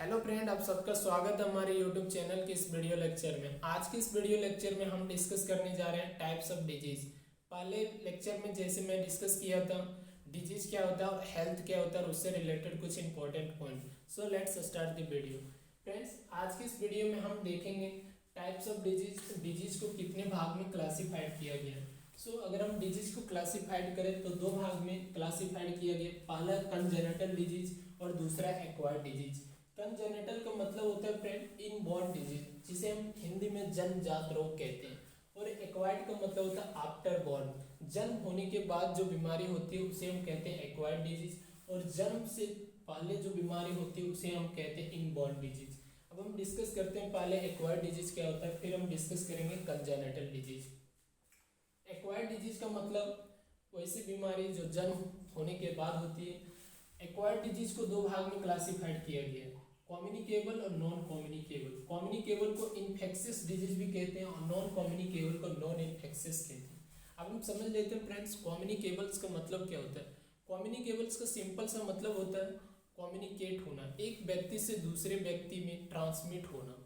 Hello friend, आप सबका स्वागत है हमारे यूट्यूब चैनल के इस वीडियो लेक्चर में। आज के इस वीडियो लेक्चर में हम डिस्कस करने जा रहे हैं टाइप्स ऑफ डिजीज। पहले लेक्चर में जैसे मैं डिस्कस किया था डिजीज क्या होता है और हेल्थ क्या होता है और उससे रिलेटेड कुछ important point. So let's start the video. Friends, आज के इस वीडियो में हम देखेंगे टाइप्स ऑफ डिजीज को कितने भाग में क्लासीफाइड किया गया है। सो अगर हम डिजीज को क्लासीफाइड करें तो दो भाग में क्लासीफाइड किया गया। पहला कंजेनिटल डिजीज और दूसरा एक्वायर्ड डिजीज। कंजेनिटल का मतलब होता है फ्रेंड इनबॉर्न डिजीज, जिसे हम हिंदी में जन्मजात रोग कहते हैं। और एक्वायर्ड का मतलब होता है आफ्टर बॉर्न, जन्म होने के बाद जो बीमारी होती है उसे हम कहते हैं एक्वायर्ड डिजीज। और जन्म से पहले जो बीमारी होती है उसे हम कहते हैं इनबॉर्न डिजीज। अब हम डिस्कस करते हैं पहले एक्वायर्ड डिजीज क्या होता है, फिर हम डिस्कस करेंगे कंजेनिटल डिजीज। एक्वायर्ड डिजीज का मतलब वैसी बीमारी जो जन्म होने के बाद होती है। एक्वायर्ड डिजीज को दो भाग में क्लासिफाइड किया गया है, कम्युनिकेबल और नॉन कम्युनिकेबल। कम्युनिकेबल को इन्फेक्शियस डिजीज भी कहते हैं और नॉन कम्युनिकेबल को नॉन इन्फेक्शियस कहते हैं। अब हम समझ लेते हैं फ्रेंड्स कम्युनिकेबल्स का मतलब क्या होता है। कम्युनिकेबल्स का सिंपल सा मतलब होता है कम्युनिकेट होना, एक व्यक्ति से दूसरे व्यक्ति में ट्रांसमिट होना।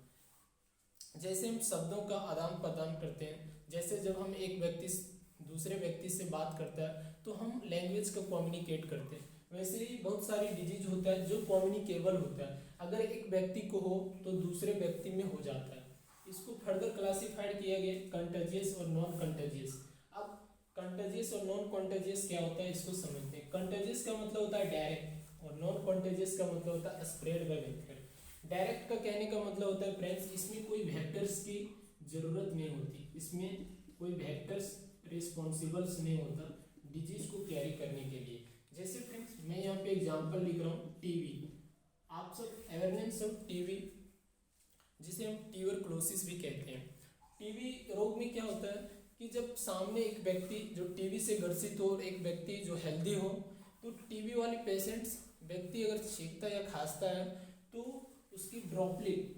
जैसे हम शब्दों का आदान प्रदान करते हैं, जैसे जब हम एक व्यक्ति दूसरे व्यक्ति से बात करता है तो हम लैंग्वेज का कम्युनिकेट करते हैं, वैसे ही बहुत सारी डिजीज होता है जो कम्युनिकेबल होता है। अगर एक व्यक्ति को हो तो दूसरे व्यक्ति में हो जाता है। इसको फर्दर क्लासिफाइड किया गया कंटेजियस और नॉन कंटेजियस। अब कंटेजियस और नॉन कंटेजियस क्या होता है इसको समझते हैं। कंटेजियस का मतलब होता है डायरेक्ट और नॉन कंटेजियस का मतलब होता है स्प्रेड बाय वेक्टर। डायरेक्ट का कहने का मतलब होता है फ्रेंड्स इसमें कोई वेक्टर्स की जरूरत नहीं होती, इसमें कोई वेक्टर्स रिस्पॉन्सिबल्स नहीं होता डिजीज को कैरी करने के लिए। जैसे फ्रेंड्स मैं यहाँ पे एग्जांपल लिख रहा हूँ टीबी। आप सब अवेयरनेस ऑफ टीबी, जिसे हम ट्यूबरक्लोसिस भी कहते हैं। टीबी रोग में क्या होता है कि जब सामने एक व्यक्ति जो टीबी से ग्रसित हो और एक व्यक्ति जो हेल्दी हो, तो टीबी वाले पेशेंट्स व्यक्ति अगर छींकता या खांसता है तो उसकी ड्रॉपलेट,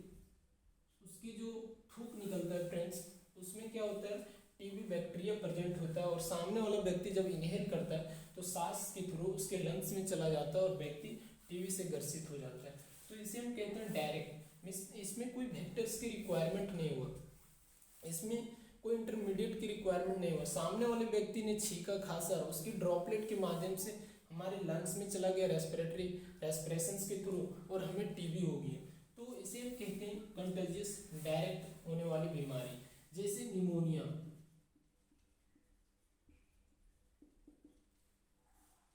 उसकी जो थूक निकलता है फ्रेंड्स, उसमें क्या होता है टीबी बैक्टीरिया प्रेजेंट होता है और सामने वाला व्यक्ति जब इनहेल करता है तो सांस के थ्रू उसके लंग्स में चला जाता है और व्यक्ति टीबी से ग्रसित हो जाता है। तो इसे हम कहते हैं डायरेक्ट। इसमें कोई वेक्टर्स की रिक्वायरमेंट नहीं हुआ, इसमें कोई इंटरमीडिएट की रिक्वायरमेंट नहीं हुआ। सामने वाले व्यक्ति ने छींका खांसा, उसकी ड्रॉपलेट के माध्यम से हमारे लंग्स में चला गया रेस्पिरेशंस के थ्रू और हमें टीबी हो गई। तो इसे हम कहते हैं कंटेजियस डायरेक्ट होने वाली बीमारी। जैसे निमोनिया,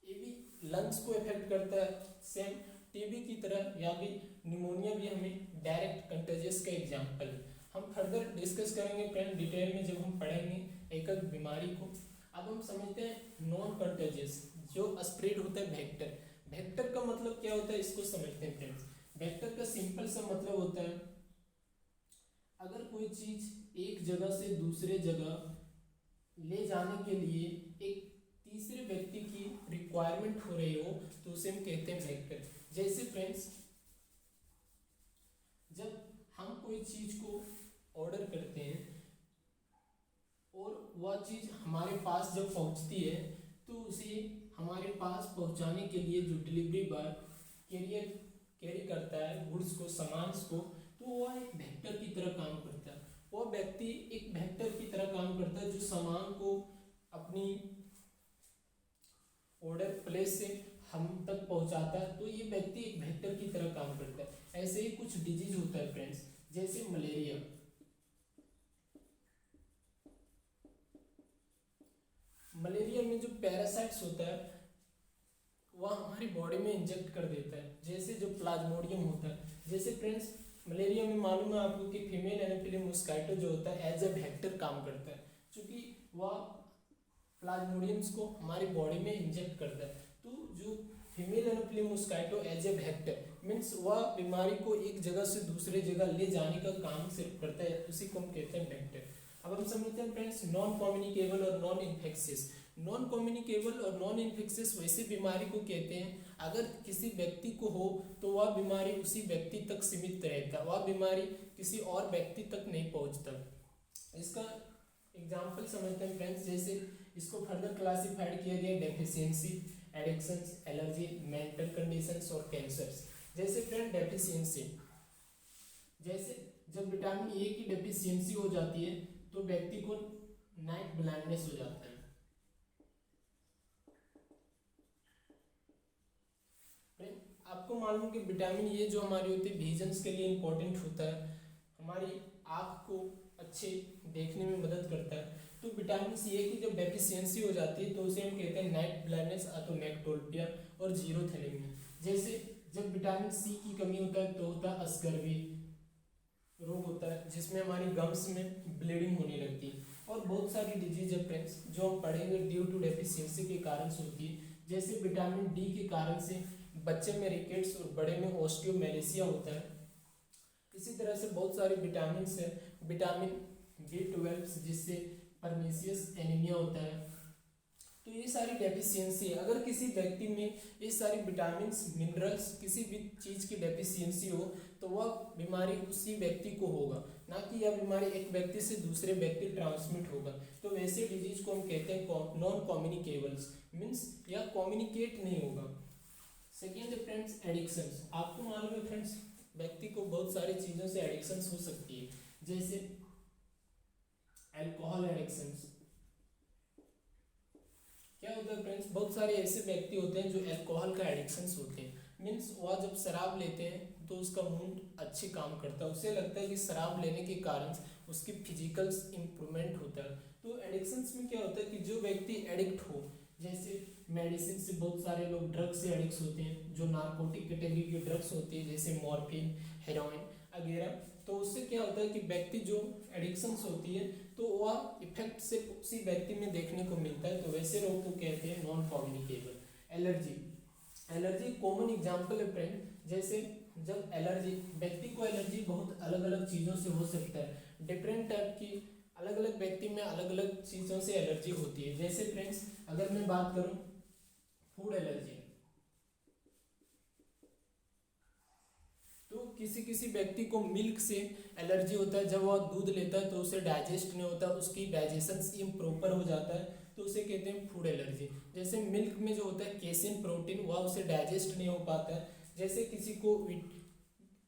ये भी लंग्स को इफेक्ट करता है सेम टीबी की तरह, या भी निमोनिया भी हमें डायरेक्ट कंटेजियस का एग्जांपल है। हम फर्दर डिस्कस करेंगे फ्रेंड डिटेल में जब हम पढ़ेंगे एक एक बीमारी को। अब हम समझते हैं नॉन कंटेजियस जो स्प्रेड होता है वेक्टर। वेक्टर का मतलब क्या होता है इसको समझते हैं फ्रेंड्स। वेक्टर का सिंपल सा मतलब होता है अगर कोई चीज एक जगह से दूसरे जगह ले जाने के लिए एक तीसरे व्यक्ति की रिक्वायरमेंट हो रही हो तो उसे हम कहते हैं वेक्टर। जैसे फ्रेंड्स जब हम कोई चीज को ऑर्डर करते हैं और वह चीज हमारे पास जब पहुंचती है तो उसे हमारे पास पहुंचाने के लिए जो डिलीवरी बॉय कैरी करता है गुड्स को, सामान को, तो वह एक वेक्टर की तरह काम करता है। वह व्यक्ति एक वेक्टर की तरह काम करता है जो सामान को अपनी ऑर्डर प्लेस से हम तक पहुंचाता है। तो ये व्यक्ति एक वेक्टर की तरह काम करता है। ऐसे ही कुछ डिजीज होता है फ्रेंड्स, जैसे मलेरिया। मलेरिया में जो पैरासाइट्स होता है वह हमारी बॉडी में इंजेक्ट कर देता है, जैसे जो प्लाज्मोडियम होता है। जैसे फ्रेंड्स मलेरिया में मालूम है आपको कि फीमेल एनोफिलिस मस्काइटो जो होता है एज ए वेक्टर काम करता है, क्योंकि वह प्लाज्मोडियम्स को हमारी बॉडी में इंजेक्ट करता है। तो जो female anopheles mosquito as a vector means वह बीमारी को एक जगह से दूसरे जगह ले जाने का काम सिर्फ करता है, उसी को हम कहते हैं वेक्टर। अब हम समझते हैं फ्रेंड्स नॉन कम्युनिकेबल और नॉन इन्फेक्शियस। नॉन कम्युनिकेबल और नॉन इन्फेक्शियस वैसी बीमारी को कहते हैं अगर किसी व्यक्ति को हो तो वह बीमारी उसी व्यक्ति तक सीमित रहता है, वह बीमारी किसी और व्यक्ति तक नहीं पहुंचता। इसका एग्जाम्पल समझते हैं फ्रेंड्स। जैसे इसको फर्दर क्लासिफाइड किया गया deficiency, addictions, allergy, mental conditions और कैंसर्स। जैसे फ्रेंड डेफिशिएंसी, जैसे जब विटामिन ए की डेफिशिएंसी हो जाती है तो व्यक्ति को नाइट ब्लाइंडनेस हो जाता है। आपको मालूम कि विटामिन ए जो हमारी होती है विजन्स के लिए इंपॉर्टेंट होता है, हमारी आँख को अच्छे देखने में मदद करता है। तो विटामिन सी ए की जब डेफिशिएंसी हो जाती है तो उसे हम कहते हैं नाइट ब्लाइंडनेस, अटोमेक्टोपिया और जीरोथैलेमिया। जैसे जब विटामिन सी की कमी होता है तो होता है असकर्वी रोग होता है, जिसमें हमारी गम्स में ब्लीडिंग होने लगती है। और बहुत सारी डिजीज है फ्रेंड्स जो हम पढ़ेंगे ड्यू टू डेफिशिएंसी के कारण से होती है। जैसे विटामिन डी के कारण से बच्चे में रिकेट्स और बड़े में ऑस्टियोमेलेसिया होता है। इसी तरह से बहुत सारे विटामिन है, विटामिन B12 जिससे परनीसियस एनीमिया होता है। तो ये सारी डेफिशिएंसी है। अगर किसी व्यक्ति में ये सारी विटामिन मिनरल्स किसी भी चीज़ की डेफिशिएंसी हो तो वह बीमारी उसी व्यक्ति को होगा, ना कि यह बीमारी एक व्यक्ति से दूसरे व्यक्ति ट्रांसमिट होगा। तो वैसे डिजीज को हम कहते हैं नॉन कम्युनिकेबल्स, मीन्स यह कम्युनिकेट नहीं होगा। सेकेंड है फ्रेंड्स एडिक्शंस। आपको मालूम है फ्रेंड्स व्यक्ति को बहुत सारी चीज़ों से एडिक्शंस हो सकती है, जैसे अल्कोहल एडिक्शंस। क्या होता है फ्रेंड्स, बहुत सारे ऐसे व्यक्ति होते हैं जो अल्कोहल का एडिक्शंस होते हैं। मीन्स वह जब शराब लेते हैं तो उसका मूड अच्छे काम करता है, उसे लगता है कि शराब लेने के कारण उसकी फिजिकल इम्प्रूवमेंट होता है। तो एडिक्शंस में क्या होता है कि जो व्यक्ति एडिक्ट हो, जैसे मेडिसिन से बहुत सारे लोग ड्रग्स से एडिक्ट होते हैं, जो नार्कोटिक कैटेगरी के ड्रग्स होती है जैसे मॉर्फिन, हेरोइन वगैरह। तो उससे क्या होता है कि व्यक्ति जो एडिक्शंस होती है तो वह इफेक्ट से उसी व्यक्ति में देखने को मिलता है। तो वैसे रोग को कहते हैं non communicable. Allergy, allergy common example है फ्रेंड। जैसे जब एलर्जी, व्यक्ति को एलर्जी बहुत अलग अलग चीज़ों से हो सकता है, डिफरेंट टाइप की अलग अलग व्यक्ति में अलग अलग चीज़ों से एलर्जी होती है। जैसे फ्रेंड्स अगर मैं बात करूं फूड एलर्जी, तो किसी किसी व्यक्ति को मिल्क से एलर्जी होता है। जब वह दूध लेता है तो उसे डाइजेस्ट नहीं होता, उसकी डाइजेशन इम्प्रॉपर हो जाता है, तो उसे कहते हैं फूड एलर्जी। जैसे मिल्क में जो होता है केसिन प्रोटीन, वह उसे डाइजेस्ट नहीं हो पाता है। जैसे किसी को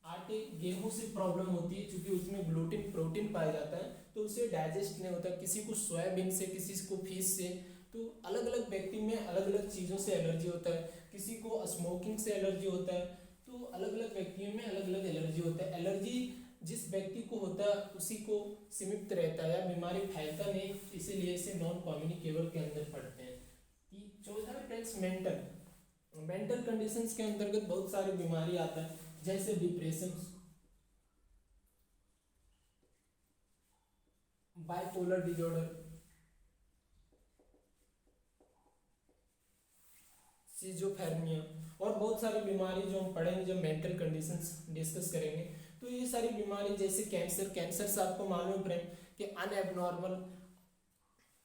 आटे गेहूं से प्रॉब्लम होती है क्योंकि उसमें ग्लूटिन प्रोटीन पाया जाता है, तो उसे डाइजेस्ट नहीं होता। किसी को सोयाबीन से, किसी को फिश से। तो अलग अलग व्यक्ति में अलग अलग चीज़ों से एलर्जी होता है। किसी को स्मोकिंग से एलर्जी होता है। तो अलग अलग व्यक्तियों में अलग अलग एलर्जी होता है। एलर्जी जिस व्यक्ति को होता है उसी को सीमित रहता है या बीमारी फैलता नहीं, इसीलिए इसे नॉन कम्युनिकेबल के अंदर पढ़ते हैं। चौथा फ्रेंड्स मेंटल, मेंटल कंडीशंस के अंतर्गत बहुत सारी बीमारी आता है, जैसे डिप्रेशन, बाइपोलर डिसऑर्डर, सिजोफ्रेनिया और बहुत सारी बीमारी जो हम पढ़ेंगे जब मेंटल कंडीशंस डिस्कस करेंगे। तो ये सारी बीमारी जैसे कैंसर, कैंसर से आपको मालूम है कि unabnormal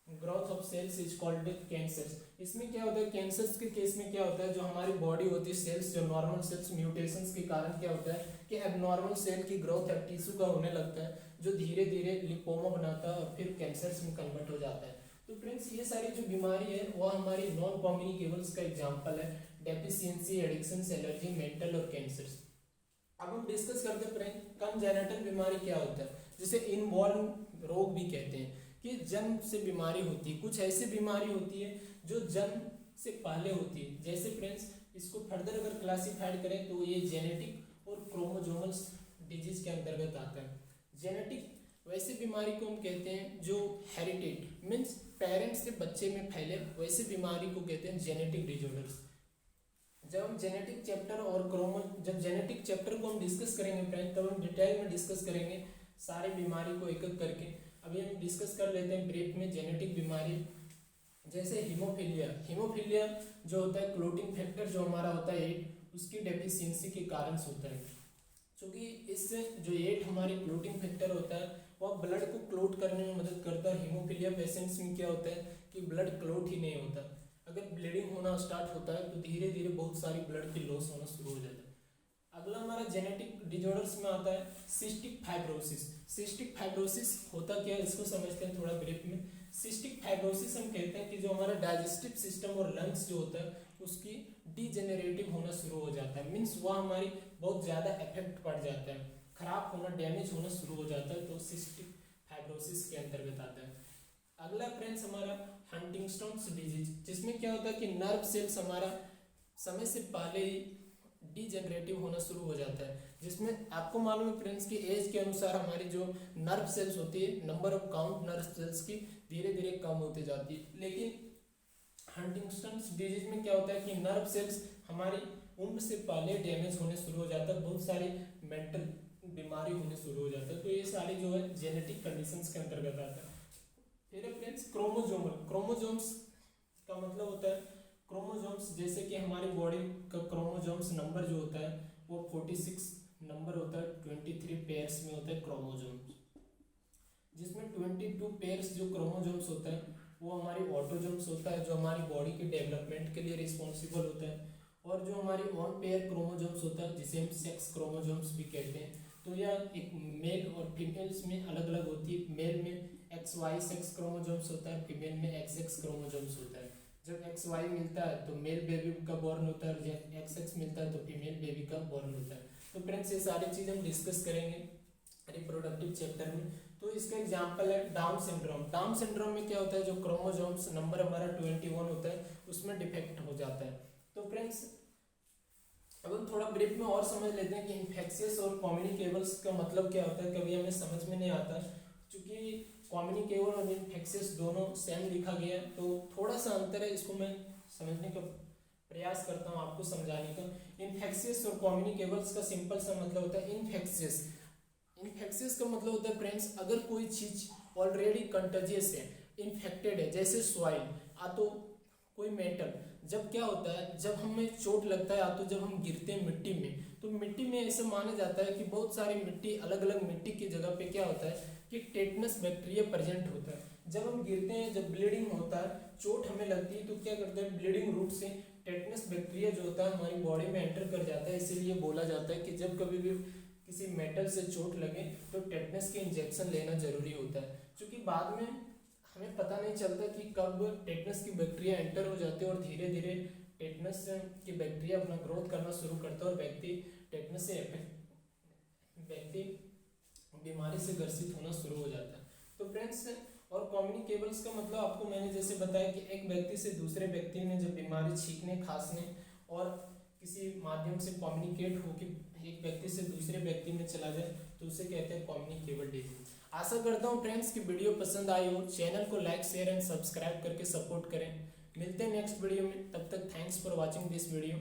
growth of cells is called cancer. इसमें क्या होता है, कैंसर्स के केस में क्या होता है, जो हमारी बॉडी होती है सेल्स, जो नॉर्मल सेल्स म्यूटेशंस के कारण क्या होता है कि एबनॉर्मल सेल की ग्रोथ है टिश्यू का होने लगता है, जो धीरे धीरे लिपोमा बनाता है और फिर कैंसर्स में कन्वर्ट हो जाता है। तो फ्रेंड्स ये सारी जो बीमारी है वह हमारी नॉन कम्युनिकेबल्स का एग्जाम्पल है, डेफिशिएंसी, एडिक्शन, एलर्जी, मेंटल और कैंसर्स। अब हम डिस्कस करते हैं फ्रेंड कंजेनिटल बीमारी क्या होता है, जिसे इनबॉर्न रोग भी कहते हैं, कि जन्म से बीमारी होती है। कुछ ऐसी बीमारी होती है जो जन्म से पहले होती है। जैसे फ्रेंड्स इसको फर्दर अगर क्लासिफाइड करें तो ये जेनेटिक और क्रोमोसोमल डिजीज के अंतर्गत आता है। जेनेटिक वैसे बीमारी को हम कहते हैं जो हेरिटेड मीन्स पेरेंट्स से बच्चे में फैले, वैसे बीमारी को कहते हैं जेनेटिक डिसऑर्डर्स। जब हम जेनेटिक चैप्टर और जब जेनेटिक चैप्टर को हम डिस्कस करेंगे फ्रेंड तब हम डिटेल में डिस्कस करेंगे सारी बीमारी को एक एक करके। अभी हम डिस्कस कर लेते हैं ब्रीफ में जेनेटिक बीमारी। जैसे हीमोफीलिया, हीमोफीलिया जो होता है क्लोटिंग फैक्टर जो हमारा होता है 8, उसकी डेफिशिएंसी के कारण से होता है। क्योंकि इससे जो 8 हमारे क्लोटिंग फैक्टर होता है वह ब्लड को क्लोट करने में मदद करता है। हीमोफीलिया पेशेंट्स में क्या होता है कि ब्लड क्लोट ही नहीं होता, अगर ब्लीडिंग होना स्टार्ट होता है तो धीरे धीरे बहुत सारी ब्लड की लॉस होना शुरू हो जाता है। अगला हमारा जेनेटिक डिसऑर्डर्स में आता है सिस्टिक फाइब्रोसिस। सिस्टिक फाइब्रोसिस होता क्या है इसको समझते हैं थोड़ा ब्रीफ में। सिस्टिक फाइब्रोसिस हम कहते हैं कि जो हमारा डाइजेस्टिव सिस्टम और लंग्स जो होता है उसकी डिजेनरेटिव होना शुरू हो जाता है, मीन्स वह हमारी बहुत ज़्यादा इफेक्ट पड़ जाता है, खराब होना, डैमेज होना शुरू हो जाता है, तो सिस्टिक फाइब्रोसिस के अंतर्गत आता है। अगला फ्रेंड्स हमारा हंटिंगटन्स डिजीज, जिसमें क्या होता है कि नर्व सेल्स हमारा समय से पहले ही डिजेनरेटिव होना शुरू हो जाता है, जिसमें आपको मालूम है फ्रेंड्स की एज के अनुसार हमारी जो नर्व सेल्स होती है, number of count nerve cells की धीरे धीरे कम होती जाती है। लेकिन हंटिंगटन्स डिजीज में क्या होता है कि नर्व सेल्स हमारी उम्र से पहले डैमेज होने शुरू हो जाता है, बहुत सारी मेंटल बीमारी होने शुरू हो जाता है, तो ये सारी जो है जेनेटिक कंडीशंस के अंतर्गत आता है। फिर फ्रेंड्स क्रोमोजोमल, क्रोमोजोम्स का मतलब होता है क्रोमोजोम्स, जैसे कि हमारी बॉडी का क्रोमोजोम्स नंबर जो होता है वो 46 नंबर होता है, 23 पेयर्स में होता है क्रोमोजोम्स, जिसमें 22 पेयर्स जो क्रोमोजोम्स होता है वो हमारी ऑटोजोम्स होता है, जो हमारी बॉडी के डेवलपमेंट के लिए रिस्पॉन्सिबल होता है, और जो हमारी ऑन पेयर क्रोमोजोम्स होता है जिसे हम सेक्स क्रोमोजोम्स भी कहते हैं, तो यह एक मेल और फीमेल्स में अलग अलग होती है। मेल में XY सेक्स क्रोमोजोम्स होता है, फीमेल में XX क्रोमोजोम्स होता है। जब XY मिलता है तो मेल बेबी का बॉर्न होता है, और जब XX मिलता है तो फीमेल बेबी का बॉर्न होता है। तो फ्रेंड्स ये सारी चीज़ हम डिस्कस करेंगे रिप्रोडक्टिव चैप्टर में। तो इसका एग्जांपल है डाउन सिंड्रोम। डाउन सिंड्रोम में क्या होता है, जो क्रोमोजोम्स नंबर हमारा 21 होता है उसमें डिफेक्ट हो जाता है। तो फ्रेंड्स अब हम थोड़ा ब्रीफ में और समझ लेते हैं कि इन्फेक्शियस और कम्युनिकेबल्स का मतलब क्या होता है। कभी हमें समझ में नहीं आता, क्योंकि कम्युनिकेबल और इन्फेक्शियस दोनों सेम लिखा गया है, तो थोड़ा सा अंतर है, इसको मैं समझने का प्रयास करता हूँ आपको समझाने का। इन्फेक्शियस और कम्युनिकेबल्स का सिंपल सा मतलब होता है इन्फेक्शियस। इन्फेक्शियस का मतलब होता है फ्रेंड्स, अगर कोई चीज ऑलरेडी कंटेजियस है, इन्फेक्टेड है, जैसे सॉइल तो कोई मेटल, जब क्या होता है, जब हमें चोट लगता है या तो जब हम गिरते हैं मिट्टी में, तो मिट्टी में ऐसा माना जाता है कि बहुत सारी मिट्टी, अलग अलग मिट्टी की जगह पे क्या होता है कि टेटनस बैक्टीरिया प्रेजेंट होता है। जब हम गिरते हैं, जब ब्लीडिंग होता है, चोट हमें लगती है, तो क्या करते हैं ब्लीडिंग रूट से टेटनस बैक्टीरिया जो होता है हमारी बॉडी में एंटर कर जाता है। इसीलिए बोला जाता है कि जब कभी भी किसी मेटल से चोट लगे तो टेटनस के इंजेक्शन लेना जरूरी होता है, क्योंकि बाद में हमें पता नहीं चलता कि कब टेटनस की बैक्टीरिया एंटर हो जाते हैं और धीरे धीरे टेटनस की बैक्टीरिया अपना ग्रोथ करना शुरू करता है और व्यक्ति टेटनस से व्यक्ति बीमारी से ग्रसित होना शुरू हो जाता है। तो फ्रेंड्स और कम्युनिकेबल्स का मतलब आपको मैंने जैसे बताया कि एक व्यक्ति से दूसरे व्यक्ति में जब बीमारी छींकने, खांसने और किसी माध्यम से कम्युनिकेट होकर एक व्यक्ति से दूसरे व्यक्ति में चला जाए तो उसे कहते हैं कम्युनिकेबल डिजीज। आशा करता हूँ फ्रेंड्स की वीडियो पसंद आई हो। चैनल को लाइक, शेयर एंड सब्सक्राइब करके सपोर्ट करें। मिलते हैं नेक्स्ट वीडियो में, तब तक thanks for watching this video.